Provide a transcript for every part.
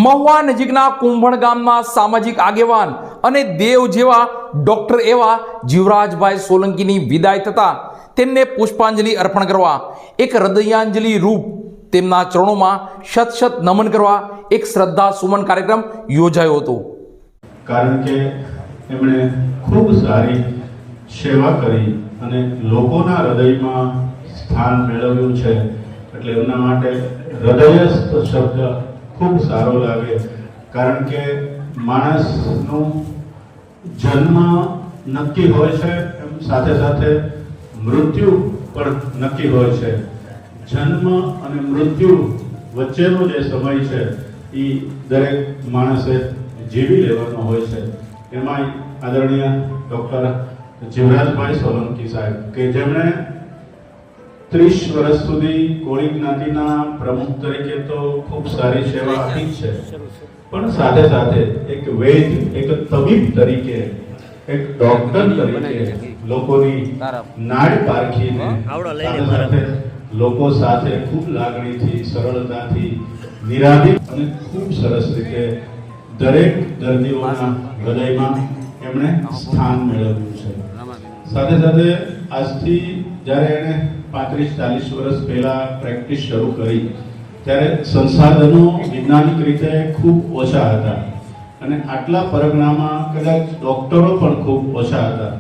મહુવા નજીકના કુંભણ ગામના સામાજિક આગેવાન અને દેવ જેવા ડોક્ટર એવા જીવરાજભાઈ સોલંકીની વિદાય થતા તેમને પુષ્પાંજલિ અર્પણ કરવા એક હૃદયાંજલિ રૂપ તેમના ચરણોમાં શત શત નમન કરવા એક શ્રદ્ધા સુમન કાર્યક્રમ યોજાયો હતો। કારણ કે એમણે ખૂબ સારી સેવા કરી અને લોકોના હૃદયમાં સ્થાન મેળવ્યું છે, એટલે એમના માટે હૃદયસ્થ શબ્દ ખૂબ સારો લાગે। કારણ કે માણસનો જન્મ નક્કી હોય છે, એમ સાથે સાથે મૃત્યુ પણ નક્કી હોય છે। જન્મ અને મૃત્યુ વચ્ચેનો જે સમય છે એ દરેક માણસે જીવી લેવાનો હોય છે। એમાં આદરણીય ડૉક્ટર જીવરાજભાઈ સોલંકી સાહેબ કે જેમણે 30 વર્ષ સુધી કોળી જ્ઞાતિના પ્રમુખ તરીકે તો ખૂબ સારી સેવા આપી છે, પણ સાથે સાથે એક વૈદ, એક તબીબ તરીકે, એક ડોક્ટર તરીકે લોકોની નાડ પારખીને સાથે લોકો સાથે ખૂબ લાગણીથી, સરળતાથી, નિરાભિક અને ખૂબ સરસ રીતે દરેક દર્દીઓના હૃદયમાં એમણે સ્થાન મેળવ્યું છે। સાથે સાથે આજથી જ્યારે એણે 35-40 વર્ષ પહેલા પ્રેક્ટિસ શરૂ કરી ત્યારે સંસાધનો વૈજ્ઞાનિક રીતે ખૂબ ઓછા હતા અને આટલા પરગણામાં કદાચ ડોક્ટરો પણ ખૂબ ઓછા હતા।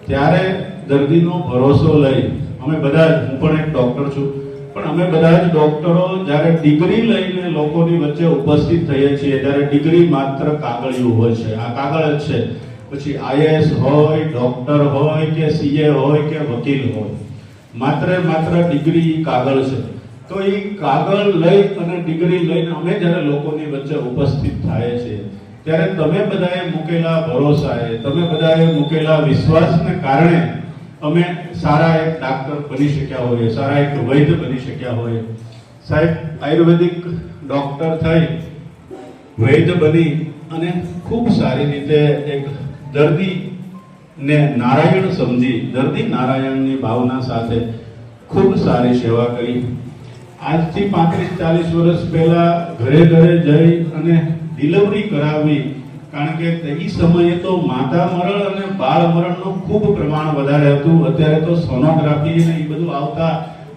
ત્યારે દર્દીનો ભરોસો લઈ અમે બધા, હું પણ એક ડોક્ટર છું, પણ અમે બધા જ ડોક્ટરો જ્યારે ડિગ્રી લઈને લોકોની વચ્ચે ઉપસ્થિત થઈએ છીએ ત્યારે ડિગ્રી માત્ર કાગળિયું હોય છે, આ કાગળ જ છે। પછી આઈએએસ હોય, ડોક્ટર હોય કે સીએ હોય કે વકીલ હોય, માત્ર ડિગ્રી કાગળ છે। તો એ કાગળ લઈ અને ડિગ્રી લઈને અમે જ્યારે લોકોની વચ્ચે ઉપસ્થિત થાય છે ત્યારે તમે બધાએ મૂકેલા ભરોસાએ, તમે બધાએ મૂકેલા વિશ્વાસને કારણે અમે સારા એક ડાક્ટર બની શક્યા હોઈએ, સારા એક વૈદ્ય બની શક્યા હોઈએ। સાહેબ આયુર્વેદિક ડોક્ટર થઈ, વૈદ્ય બની અને ખૂબ સારી રીતે એક દર્દીને નારાયણ સમજી, દર્દી નારાયણની ભાવના સાથે ખૂબ સારી સેવા કરી। આજથી 35-40 વર્ષ પહેલા ઘરે ઘરે જઈ અને ડિલિવરી કરાવવી, કારણ કે તે સમયે તો માતા મરણ અને બાળ મરણનું ખૂબ પ્રમાણ વધારે હતું। અત્યારે તો સોનોગ્રાફી ને એ બધું આવતા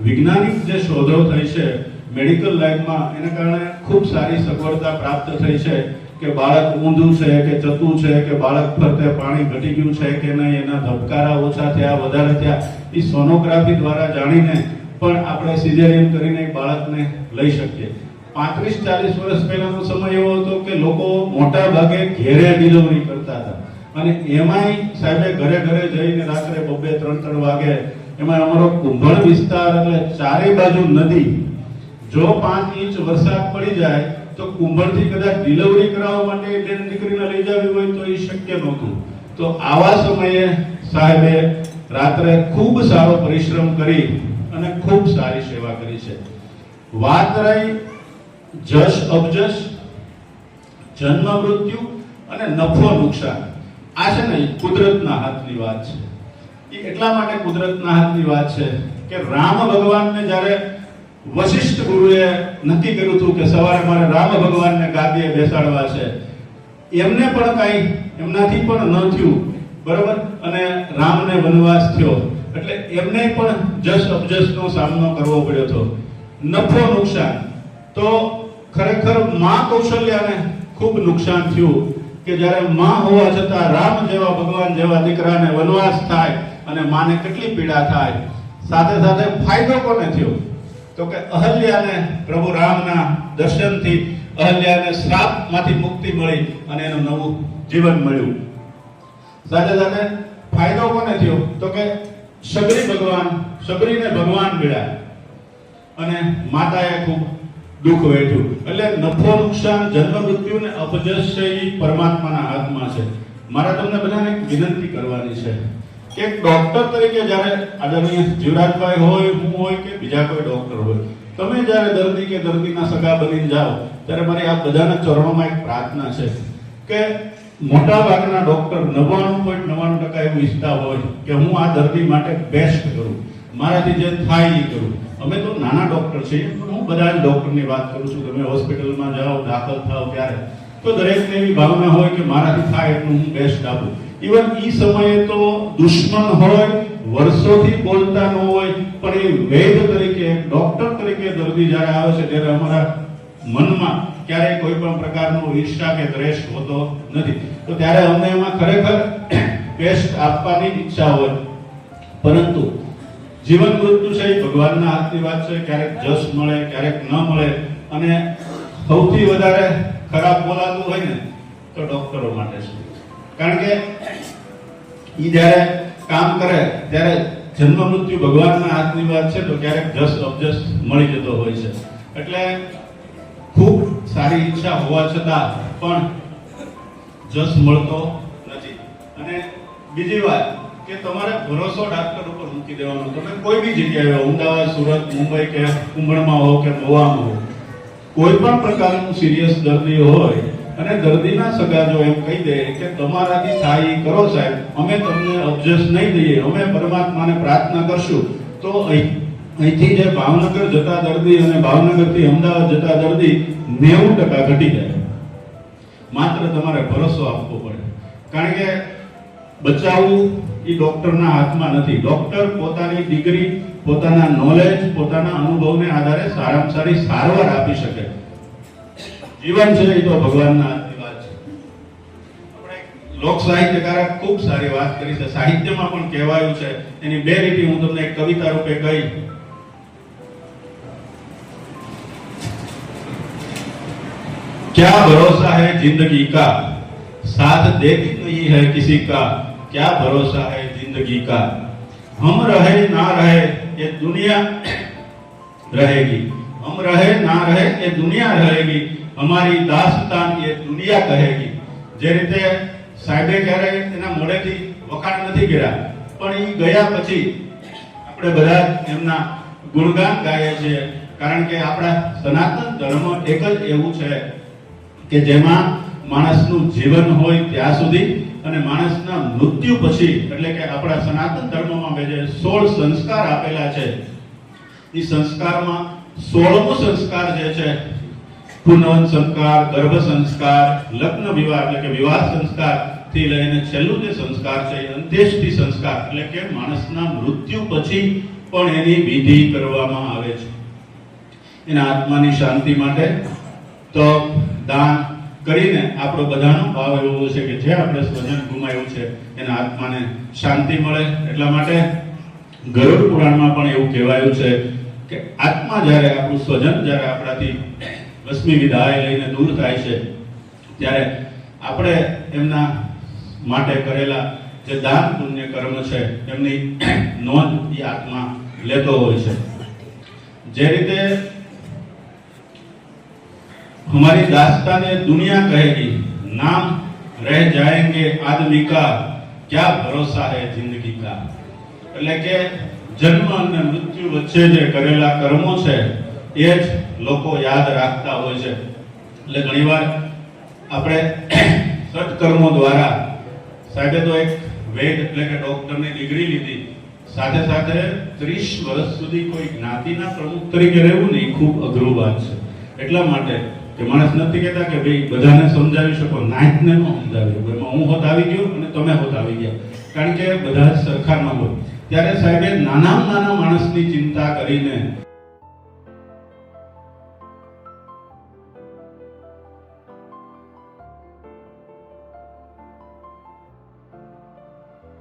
વૈજ્ઞાનિક જે શોધો થઈ છે મેડિકલ લાઈનમાં, એના કારણે ખૂબ સારી સગવડતા પ્રાપ્ત થઈ છે કે બાળક ઊંધું છે કે ચતું છે કે બાળક ફરતે પાણી ઘટી ગયું છે કે નહીં, એના ધબકારા ઓછા થયા, વધારે થયા, એ સોનોગ્રાફી દ્વારા જાણીને પણ આપણે સિઝેરિયન કરીને બાળકને લઈ શકીએ। 35-40 વર્ષ પહેલાનો સમય એવો હતો કે લોકો મોટા ભાગે ઘેરે ડિલિવરી કરતા હતા અને એમાંય સાહેબે ઘરે ઘરે જઈને રાત્રે 2-3 વાગે, એમાં અમારો કુંભણ વિસ્તાર એટલે ચારે બાજુ નદી, જો 5 ઇંચ વરસાદ પડી જાય તો કુંભણથી કદાચ ડિલિવરી કરાવવા માટે બેન દીકરીને લઈ જવી હોય તો એ શક્ય નહોતું। તો આવા સમયે સાહેબે રાત્રે ખૂબ સારો પરિશ્રમ કરી અને ખૂબ સારી સેવા કરી છે। વાત રહી જશ અબજશ, જન્મ મૃત્યુ અને નફો નુકસાન, આ છે ને કુદરતના હાથની વાત છે। એ એટલા માટે કુદરતના હાથની વાત છે કે રામ ભગવાનને જ્યારે વશિષ્ઠ ગુરુએ નક્કી કર્યું હતું કે સવારે મારે રામ ભગવાનને ગાદીએ બેસાડવા છે, એમને પણ કાંઈ એમનાથી પણ ન થયું, બરાબર, અને રામને વનવાસ થયો, એટલે એમને પણ જશ અબજશનો સામનો કરવો પડ્યો હતો। નફો નુકસાન તો ખરેખર માં કૌશલ્યાને ખૂબ નુકસાન થયું કે જ્યારે માં હોવા છતાં રામ જેવા ભગવાન જેવા દીકરાને વનવાસ થાય અને માને કેટલી પીડા થાય। સાથે સાથે ફાયદો કોને થયો તો કે અહલ્યાને પ્રભુ રામના દર્શનથી અહલ્યાને શ્રાપમાંથી મુક્તિ મળી અને એનું નવું જીવન મળ્યું। સાથે સાથે ફાયદો કોને થયો તો કે સબરીને ભગવાન મળ્યા અને માતાએ ખૂબ દુઃખ વેઠ્યું। એટલે નફો નુકસાન, જન્મ મૃત્યુ ને અપજશ છે એ પરમાત્માના હાથમાં છે। મારે તમને બધાને એક વિનંતી કરવાની છે કે એક ડોક્ટર તરીકે જ્યારે આદરણીય જીવરાજભાઈ હોય, હું હોય કે બીજા કોઈ ડોક્ટર હોય, તમે જ્યારે દર્દી કે દર્દીના સગા બનીને જાઓ ત્યારે મારી આ બધાના ચરણોમાં એક પ્રાર્થના છે કે મોટા ભાગના ડોક્ટર 99.99% એવું ઈચ્છતા હોય કે હું આ દર્દી માટે બેસ્ટ કરું, મારાથી જે થાય એ કરું. અમે તો નાના ડોક્ટર છીએ, પણ હું બધા જ ડોક્ટરની વાત કરું છું. તમે હોસ્પિટલમાં જાઓ, દાખલ થાઓ ત્યારે તો દરેકને એવી ભાવના હોય કે મારાથી થાય એટલું હું બેસ્ટ આપું. ઇવન એ સમયે તો દુશ્મન હોય, વર્ષોથી બોલતા ન હોય, પણ એ વૈદ્ય તરીકે, ડોક્ટર તરીકે દર્દી જ્યારે આવે છે ત્યારે અમારા મનમાં ક્યારેય કોઈ પણ પ્રકારનો ઈર્ષા કે દ્વેષ હોતો નથી. તો ત્યારે અમને એમાં ખરેખર બેસ્ટ આપવાની ઈચ્છા હોય. પરંતુ જીવન મૃત્યુ છે એ ભગવાનના હાથની વાત છે. ક્યારેક જશ મળે, ક્યારેક ન મળે. અને સૌથી વધારે ખરાબ બોલાતું હોય ને તો ડોક્ટરો માટે છે. કારણ કે ઈ જ્યારે કામ કરે ત્યારે જન્મ મૃત્યુ ભગવાનના હાથની વાત છે. તો ક્યારેક જશ અબજશ મળી જતો હોય છે. એટલે ખૂબ સારી ઈચ્છા હોવા છતાં પણ જશ મળતો નથી. અને બીજી વાત કે તમારે ભરોસો ડાક્ટર ઉપર મૂકી દેવાનો. તમે કોઈ બી જગ્યાએ હો, અમદાવાદ, સુરત, મુંબઈ કે કુંભણમાં હો કે મહુવામાં હો, કોઈ પણ પ્રકારનું સિરિયસ દર્દી હોય અને દર્દીના સગા જો એમ કહી દે કે તમારાથી થાય એ કરો સાહેબ, અમે તમને અબજસ નહીં દઈએ, અમે પરમાત્માને પ્રાર્થના કરશું, તો અહીંથી જે ભાવનગર જતા દર્દી અને ભાવનગરથી અમદાવાદ જતા દર્દી 90% ઘટી જાય. માત્ર તમારે ભરોસો આપવો પડે. કારણ કે બચાવવું એ ડોક્ટરના હાથમાં નથી. ડોક્ટર પોતાની ડિગ્રી, પોતાના નોલેજ, પોતાના અનુભવને આધારે સારામાં સારી સારવાર આપી શકે. જીવન છે એ તો ભગવાનના હાથની વાત છે. આપણે લોક સાહિત્યકારે ખૂબ સારી વાત કરી છે. સાહિત્યમાં પણ કહેવાયું છે. એની બે લીટી હું તમને એક કવિતા રૂપે કહી. क्या भरोसा है जिंदगी का, साथ देख नहीं है किसी का, क्या भरोसा है जिंदगी का, हम रहे ना रहे ये दुनिया रहेगी, हम रहे ना रहे ये दुनिया रहेगी, हमारी दास्तान ये दुनिया कहेगी. જે રીતે સાહેબે ક્યારેય એના મોઢેથી વખાણ નથી કર્યા, પણ એ ગયા પછી આપણે બધા એમના ગુણગાન ગાઈએ છીએ. કારણ કે આપણા સનાતન ધર્મ એક જ એવું છે કે જેમાં માણસનું જીવન હોય ત્યાં સુધી અને માણસના મૃત્યુ પછી, એટલે કે આપણા સનાતન ધર્મમાં જે 16 સંસ્કાર આપેલા છે, એ સંસ્કારમાં 16મો સંસ્કાર જે છે પુનવન સંસ્કાર, ગર્ભ સંસ્કાર, લગ્ન વિવાહ એટલે કે વિવાહ સંસ્કાર થી લઈને છેલ્લું જે સંસ્કાર છે એ અંત્યેષ્ટિ સંસ્કાર, એટલે કે માણસના મૃત્યુ પછી પણ એની વિધિ કરવામાં આવે છે. એના આત્માની શાંતિ માટે તો દાન કરીને આપણો બધાનો ભાવ એવો છે કે જે આપણે સ્વજન ગુમાવ્યું છે એના આત્માને શાંતિ મળે. એટલા માટે ગરુડ પુરાણમાં પણ એવું કહેવાયું છે કે આત્મા જ્યારે, આપણું સ્વજન જ્યારે આપણાથી ભસ્મી વિદાય લઈને દૂર થાય છે ત્યારે આપણે એમના માટે કરેલા જે દાન પુણ્ય કર્મ છે એમની નોંધ એ આત્મા લેતો હોય છે. જે રીતે हमारी दास्तान ये दुनिया कहेगी, नाम रह जाएंगे आदमी का, क्या भरोसा है जिंदगी का. એટલે કે જન્મ અને મૃત્યુ વચ્ચે જે કરેલા કર્મો છે એ જ લોકો યાદ રાખતા હોય છે. એટલે ઘણીવાર આપણે સત્કર્મો દ્વારા, સાહેબે તો એક વૈદ એટલે કે ડોક્ટરની ડિગ્રી લીધી, સાથે સાથે 30 વર્ષ સુધી કોઈ જ્ઞાતિના પ્રમુખ તરીકે રહેવું ને એ ખૂબ અઘરું વાત છે. એટલા માટે કે માણસ નથી કહેતા કે ભાઈ બધાને સમજાવી શકો, નાયકને ન સમજાવી શકો. એમાં હું હોત આવી ગયો અને તમે હોત આવી ગયા, કારણ કે બધા જ સરખા ન હોય. ત્યારે સાહેબે નાના માણસની ચિંતા કરીને